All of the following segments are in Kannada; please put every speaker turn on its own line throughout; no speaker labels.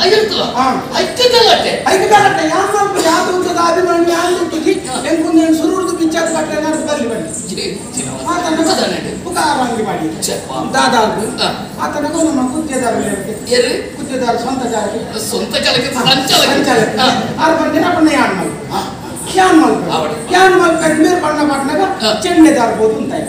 ಐದು ఒక ఆరంగి పడి దాదాపు అతను ನಮ್ಮ ಗುತ್ತಿಗೆದಾರ ಸ್ವಂತ ಕೆಲಕ್ಕೆ ಆರು ಬಂದಿನ ಪಣ್ಣ ಕ್ಯಾನ್ ಮಲ್ಪೇಟ ಮೇಲೆ ಬಣ್ಣ ಪಟ್ಟನಾಗ ಚೆಂಡೆದಾರ ಬೋದು ಅಂತಾಯಿ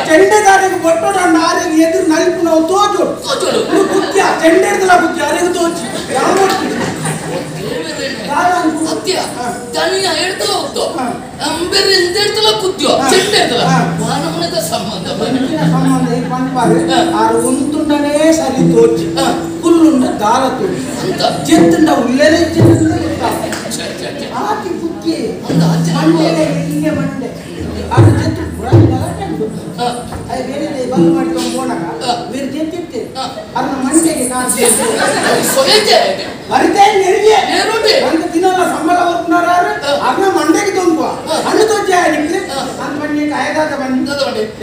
ಚೆಂಡೆದಾರಿಗೆ ಬೊಟ್ಟೋಡ ನಾರಿಗೆ ಎದುರು ನಲಿಪು ನಾವು ತೋಚೋಡು ಬುದ್ಧಿಯ ಚೆಂಡೆಡ್ದಲ್ಲ ಬುದ್ಧಿ ಅರಿಗೆ ತೋಚಿ
ಸತ್ಯ ತನಿಯ ಹೇಳ್ತಲ್ಲ ಹೋಗ್ತೋ ಬೇರೆ ಎಂತ ಹೇಳ್ತಲ್ಲ ಕುದ್ಯೋ ಚೆಂಡೆ ಹೇಳ್ತಲ್ಲ ಮಾನವನದ ಸಂಬಂಧ
ಈಗ ಬಂದ್ಪಾರೆ ಆರು ಒಂದುಂಡನೇ ಸರಿ ತೋಚಿ ಹುಲ್ಲುಂಡ ದಾಲ ತೋಚಿ ಅಂತ ಜೆತ್ತುಂಡ ಉಲ್ಲೇನೆ ಆತಿ ಬುದ್ಧಿ ಮಂಡೆ ಹಿಂಗೆ ಮಂಡೆ ಅದು ಜೆತ್ತು ಬೇರೆ ಬಂದು ಮಾಡ್ಕೊಂಡು ಹೋದಾಗ ಬೇರೆ ಜೆತ್ತಿತ್ತೆ ಅದನ್ನ ಮಂಡೆಗೆ ಕಾಸು ಬರಿತೆ ನೆರಿಗೆ ಒಂದು ದಿನಲ್ಲ ಸಂಬಳ ಹೊರನಾರ ಅದನ್ನ ಮಂಡೆಗೆ ತೊಂಬುವ ಹಣ್ಣು ತೋಚಿ ಆಯ್ತು ನನ್ನ ಮಣ್ಣಿಗೆ ಕಾಯ್ದಾದ ಬಂದು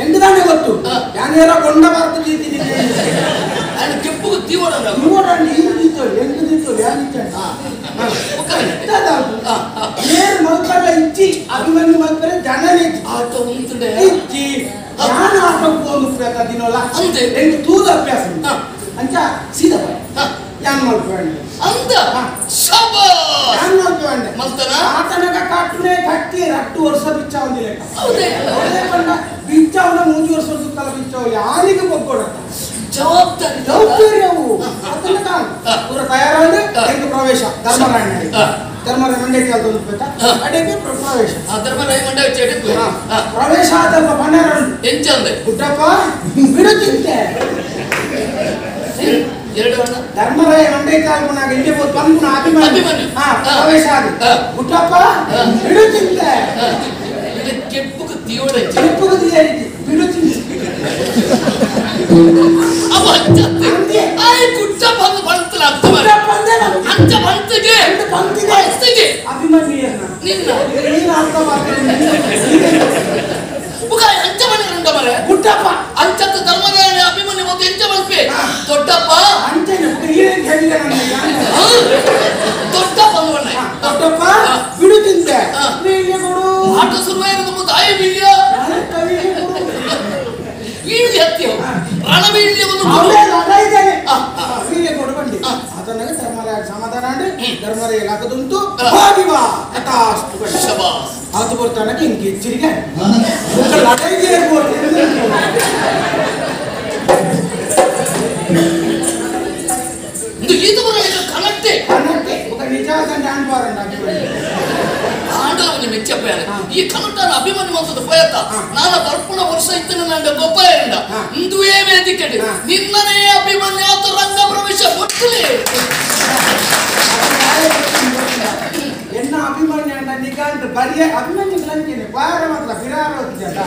ಎಂಟುದಾನೆ ಗೊತ್ತು ಯಾನೇರ ಕೊಂಡ ಬರ್ತು ಜೀತೀನಿ
ಕೆಂಪು ತೀವೋಡ
ನೇರು ಮಲ್ಪಲ್ಲ ಇಚ್ಚಿ ಅಭಿಮನ್ಯು ಮಲ್ಪರೆ ಜನನೇ ಇಚ್ಚಿ ನಾನು ಆಟಕ್ಕೆ ಹೋಗಿ ದಿನೋಲ್ಲ ಎಂಟು ತೂದ ಅಭ್ಯಾಸ ಅಂಚ ಸೀದಾ ಯಾನ್ ಮಲ್ಪಂಡೆ
ಅಂತ
ಯಾನ್ ಮಲ್ಪಂಡೆ ಆತನಗ ಕಟ್ಟನೆ ಕಟ್ಟಿ 8 ವರ್ಷ ಬಿಚ್ಚ ಒಂದಿಲ್ಲ ಬಿಚ್ಚ ಅವನ 3 ವರ್ಷ ಸುತ್ತಲ ಬಿಚ್ಚ ಯಾರಿಗೆ ಒಗ್ಗೊಡತ್ತ ಜವಾಬ್ದಾರಿ ಅವು ಅದನ್ನ ಪೂರ ತಯಾರಾದ ಎಂಟು ಪ್ರವೇಶ ಧರ್ಮರಾಯ ಮಂಡ್ಯಕ್ಕೆ ಒಂದು ಅಡೆಗೆ ಪ್ರವೇಶ
ಧರ್ಮರಾಯ ಮಂಡ್ಯ
ಪ್ರವೇಶ ಆದ ಬಣ್ಣರ
ಎಂಚಂದೆ
ಗುಡ್ಡಪ್ಪ ಬಿಡುತ್ತಿದ್ದೆ
ಎರಡು ಬಣ್ಣ
ಧರ್ಮರಾಯ ಮಂಡ್ಯಕ್ಕೆ ಆಗುನಾಗ ಇಲ್ಲಿ ಬಂದು ಅಭಿಮನ್ಯು ಪ್ರವೇಶ ಆದ ಗುಡ್ಡಪ್ಪ ಬಿಡುತ್ತಿದ್ದೆ
ಕೆಂಪುಗೆ ತೀವಡ
ಬಿಡುತ್ತಿದ್ದೆ
ಅವ ಅಂಚತ್ತೆ ಆಯ್ ಕುಟ್ಟ ಬಂದು ಬರ್ತಲ್ಲ ಅಂಚ ಬಂತಿಗೆ
ಅಭಿಮನ್ಯನ್ನ
ನಿನ್ನ
ನೀನು ಅರ್ಥ ಮಾಡ್ತೀನಿ
ಮುಗಾಯ ಅಂಚ ಬಂದಿರಂಡ ಮರೆ
ಗುಡ್ಡಪ್ಪ
ಅಂಚತ್ತ ಧರ್ಮರಾಯ ಅಭಿಮನ್ಯು ಮತ್ತು ಎಂಚ ಬಂದ್ಪೆ ದೊಡ್ಡಪ್ಪ
ಅಂಚನೆ ಏನು ಹೇಳಿದ
ದೊಡ್ಡಪ್ಪ ಅಂದ್ವಣ್ಣ
ದೊಡ್ಡಪ್ಪ ಬಿಡುತ್ತಿದ್ದೆ ನೀನು ಕೊಡು
ಆಟ ಶುರುವಾಯಿರೋದು ಮುಂದೆ ಆಯ್ ವೀಳ್ಯ ವೀಳ್ಯ ಹತ್ತಿ ರಣವೀಳ್ಯ ಒಂದು
ವೀಳ್ಯ ಕೊಡು ಬಂಡಿ ಅದನ್ನಾಗ ಧರ್ಮರಾಯ ಸಮಾಧಾನ ಅಂಡಿ ಧರ್ಮರಾಯ ಹಾಕದುಂಟು ಅದು ಬರ್ತಾನಕ್ಕೆ ಹಿಂಗೆ ಎಚ್ಚರಿಕೆ ಲಡೈಗೆ
ಇದು ಬರಲಿಲ್ಲ ಕನಟ್ಟೆ
ఒక నిజాదండి అనిపారండి
ಆಂಡಲವನ್ನು ಮೆಚ್ಚಪ್ಪ ಈ ಕನಟನ ಅಭಿಮನ್ಯು ಅಂತ ಪೋಯತ್ತ ನಾನು ತರ್ಪಣ ವರ್ಷ ಇತ್ತನ ನಂಡ ಗೊಪ್ಪ ಎಂದ ಇಂದುವೇ ವೇದಿಕೆ ನಿನ್ನನೇ ಅಭಿಮನ್ಯು ಅಂತ ರಂಗ ಪ್ರವೇಶ ಗೊತ್ತಲೇ
ಎನ್ನ ಅಭಿಮನ್ಯು ಅಂತ ನಿಗಾಂತ ಬರಿಯ ಅಭಿಮನ್ಯು ಲಂಚನೆ ಬಾರ ಮಾತ್ರ ಬಿರಾರ ಹೋಗ್ತಿದ್ದ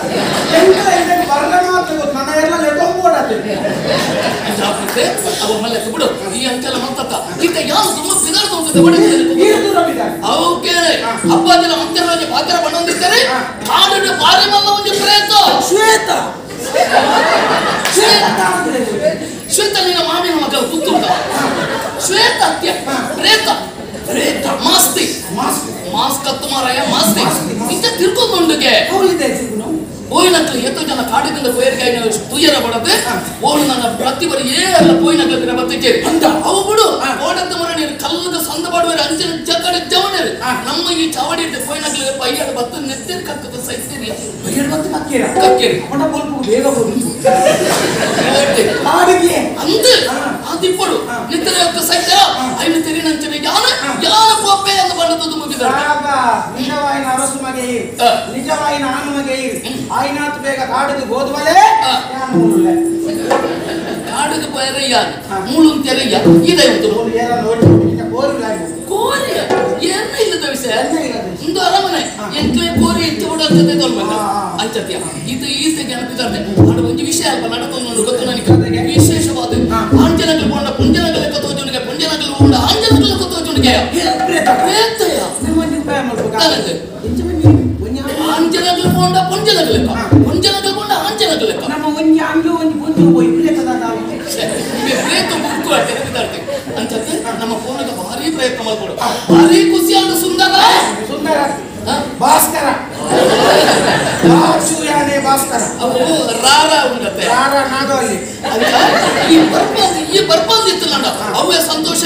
ಎಂತ ಇದೆ ಬರಲ ಮಾತ್ರ ಗೊತ್ತು ನನ್ನ ಎಲ್ಲ ಲೆಗೊಂಬೋಡತ್ತೆ
ಅವ ಮಲ್ಲಕ್ಕೆ ಬಿಡು ಈ ಅಂಕೆಲ ಮಂತತ್ತ ಈಗ ಯಾರು ತುಂಬ ಬಿದಾಡ್ತ ಹೋಗ್ತದೆ ಅವಕ್ಕೆ ಹಬ್ಬದಿನ ಮಂತ್ರಿಗಳಿಗೆ ಪಾತ್ರ ಬಂದೊಂದಿರ್ತಾರೆ ಕಾಡು ಬಾರಿ ಮಲ್ಲ ಒಂದು ಪ್ರೇತ ಶ್ವೇತ ನಿನ್ನ ಮಾವಿನ ಮಗ ಪುತ್ತೂಟ ಶ್ವೇತ ಅತ್ಯ ಪ್ರೇತ ಮಾಸ್ ಕತ್ತು ಮಾರಾಯ ಮಾಸ್ತಿ ಇಂತ ತಿರ್ಕೊಂಡುಗೆ ಪೋಯಿನಕ್ಲು ಎಷ್ಟೋ ಜನ ಕಾಡಿನಿಂದ ಪೋಯರ್ಗಾಯಿ ತುಯ್ಯರ ಬಡದೆ ಓಳು ನನ್ನ ಪ್ರತಿಬರಿ ಏಲ್ಲ ಪೋಯಿನಕ್ಲ ಬತ್ತಿಗೆ ಅಂತ ಅವು ಬಿಡು ಓಡತ್ತ ಮರ ನೀನು ಕಲ್ಲದ ಸಂದ ಬಾಡುವರೆ ಅಂಚಿನ ಜಗಡೆ ಜವಣರು ನಮ್ಮ ಈ ಚಾವಡಿ ಇದ್ದ ಪೋಯಿನಕ್ಲಿಗೆ ಪೈಯಡ ಬತ್ತು ನೆತ್ತಿನ ಕಕ್ಕದ ಸೈತೀರಿಯ ಕಕ್ಕೇರಿ
ಬೇಗ
ಅಂದು ಅದಿಪ್ಪಡು ನಿತ್ತರ ಸೈತ ಐನು ತೆರಿನಂಚಿನ ಯಾನ ಪೊಪ್ಪೆ ಅಂತ ಬಂದದ್ದು ಮುಗಿದ
ನಿಜವಾಯಿನ ಅರಸು ಮಗೆ ನಿಜವಾಯಿನ ಆನು ಮಗೆ ಆಯ್ನಾತ್ ಬೇಗ ಕಾಡಿಗೆ ಹೋದ್ವಲೆ
ಕಾಡಿಗೆ ಬರಯ್ಯ ಮೂಳು ತೆರಯ್ಯ ಇದೆ ಕೋರಿ ಏನ ಇಲ್ಲದ ವಿಷಯ ಇಂದು ಅರಮನೆ ಎಂಟ್ಲೆ ಕೋರಿ ಹೆಚ್ಚು ಬಿಡೋದೇ ತೊಳ್ಬಲ್ಲ ಅಂಚತ್ಯ ಇದು ಈಸೆಗೆ ಅನ್ಪಿದ್ದಾರೆ ಅದು ಒಂದು ವಿಷಯ ಅಲ್ಪ ನಡಕೊಂಡು ಗೊತ್ತು ನನಗೆ ವಿಶೇಷವಾದ ಆಂಜನಗಳು ಕೊಂಡ ಪುಂಜನಗಳ ಕತ್ತೋಜನಿಗೆ ಪುಂಜನಗಳು ಕೊಂಡ ಆಂಜನಗಳ ಕತ್ತೋಜನಿಗೆ ಪ್ರೇತಯ ಆಂಜನಗಳು ಕೊಂಡ ಪುಂಜನಗಳ ಪುಂಜನಗಳು ಕೊಂಡ ಆಂಜನಗಳ
ನಮ್ಮ ಒಂಜಿ ಅಂಜು ಒಂಜಿ ಪುಂಜು ಹೋಗಿ ಪ್ರೇತದ
ಪ್ರೇತ ಮುಕ್ಕು ತೆರೆದಿದ್ದಾರೆ ಅಂಚತ್ತೆ ನಮ್ಮ ಫೋನ್ಗೆ ಭಾರಿ ಪ್ರಯತ್ನ ಮಾಡ್ಕೊಡು ಭಾರಿ ಖುಷಿಯಾದ ಸುಂದರ
ಭಾಸ್ಕರ ಸೂರ್ಯನೇ ಭಾಸ್ಕರ
ಅವು ರಾರ ಉಂಟತೆ
ಯಾರ ನಾಗವಲ್ಲಿ
ಈ ಬರ್ಬಂದಿತ್ತು ನಡ ಅವೇ ಸಂತೋಷ